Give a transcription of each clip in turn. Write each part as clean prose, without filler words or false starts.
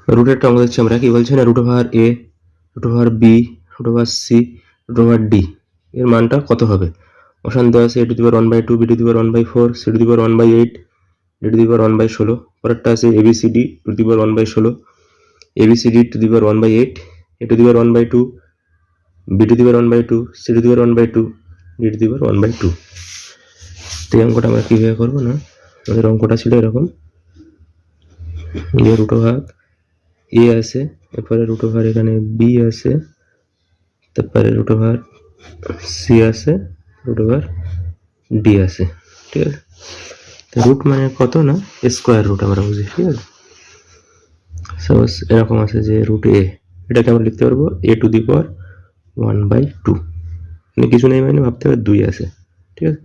রুটেরটা আমাদের হচ্ছে আমরা কি বলছি না, root over A, root over B, root over C, root over D এর মানটা কত হবে। অপশান দেওয়া আছে a^1/2, b^1/4, c^1/8, d^1/16। পরেরটা আছে abcd (2^1/16), abcd (2^1/8), a^1/2, b^1/2, c^1/2, d^1/2। তো এই অঙ্কটা আমরা কীভাবে করবো না, আমাদের অঙ্কটা ছিল এরকম যে রুট ওভার এ আছে, এরপরে রুট ওভার এখানে বি আছে, তারপরে রুট ওভার সি আছে, রুট ওভার ডি আছে, ঠিক আছে। তো রুট মানে কত না স্কোয়ার রুট আমরা বুঝি, ঠিক আছে। সাপোজ এরকম আছে যে রুট এ, এটাকে আমরা লিখতে পারবো a^1/2, মানে কিছু নেই মানে ভাবতে হবে 2 আছে, ঠিক আছে।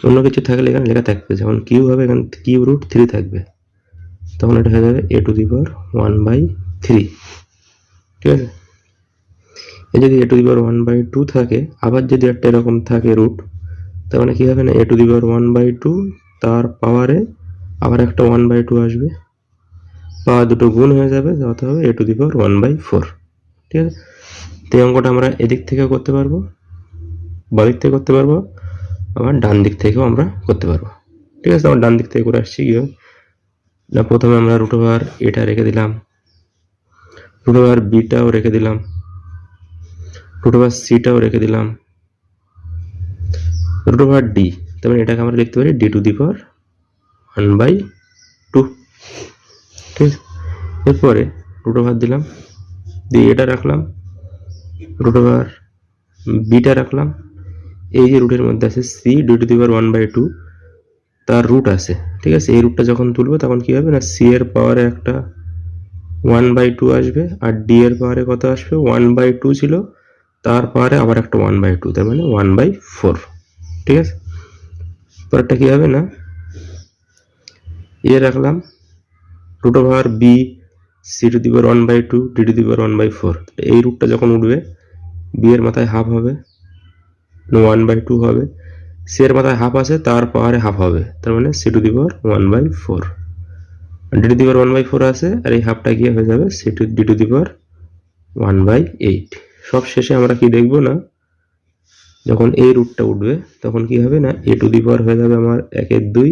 অন্য কিছু থাকলে এখানে লেখা থাকবে, যেমন কিউ হবে এখানে কিউ রুট 3 থাকবে, তখন এটা হয়ে যাবে a^1/3, ঠিক আছে। এই যদি a^1/2 থাকে, আবার যদি একটা এরকম থাকে রুট, তার মানে কি হবে না a^1/2 তার পাওয়ারে আবার একটা 1/2 আসবে, পাওয়ার দুটো গুণ হয়ে যাবে, অত হবে a^1/4, ঠিক আছে। তো এই অঙ্কটা আমরা এদিক থেকেও করতে পারবো, বাদিক থেকে করতে পারবো, আবার ডান দিক থেকেও আমরা করতে পারবো, ঠিক আছে। আমার ডান দিক থেকে করে আসছি কি না, প্রথমে আমরা রুট ওভার এটা রেখে দিলাম, রুট ওভার বিটাও রেখে দিলাম, রুট ওভার সিটাও রেখে দিলাম, রুট ওভার ডি, তার মানে এটাকে আমরা লিখতে পারি d^1/2, ঠিক আছে। এরপরে রুট ওভার দিলাম, দিয়ে এটা রাখলাম, রুট ওভার বিটা রাখলাম, এই যে রুটের মধ্যে আছে সি d^1/2, তার রুট আছে, ঠিক আছে। এই রুটটা যখন তুলবো তখন কি হবে না, সি এর পাওয়ারে একটা 1/2 আসবে, আর ডি এর পাওয়ারে কত আসবে 1/2 ছিল, তার পাওয়ারে আবার একটা 1/2, তার মানে 1/4, ঠিক আছে। পরেরটা কি হবে না, এ রাখলাম, root over B c^1/2, d^1/4, এই রুটটা যখন উঠবে বি এর মাথায় হাফ হবে, 1/2 হবে, সি এর মাথায় হাফ আছে, তার পাওয়ারে হাফ হবে, তার মানে c^1/4, d^1/4 আছে, আর এই হাফটা গিয়ে হয়ে যাবে d^1/8। সব শেষে আমরা কি দেখবো না, যখন এই রুটটা উঠবে তখন কি হবে না a^, হয়ে যাবে আমার 1/2,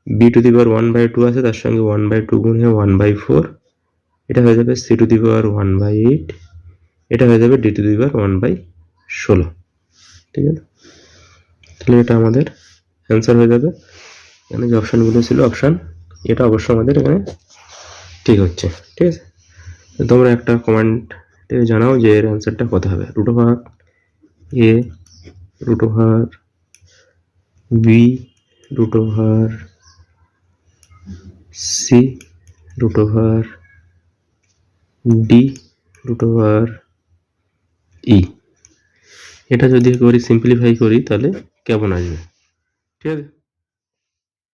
b^1/2 আছে, তার সঙ্গে 1/2 গুণ হয়ে 1/4, এটা হয়ে যাবে c^1/8, এটা হয়ে যাবে d^1/16, ঠিক আছে। তাহলে এটা আমাদের অ্যান্সার হয়ে যাবে। এখানে যে অপশানগুলো ছিল, অপশান এটা অবশ্য আমাদের এখানে ঠিক হচ্ছে, ঠিক আছে। তোমরা একটা কমেন্টে জানাও যে এর অ্যান্সারটা কত হবে। Root over A, root over B, root over C, root over D, root over E, এটা যদি করি সিম্পলিফাই করি তাহলে কেমন আসবে, ঠিক আছে।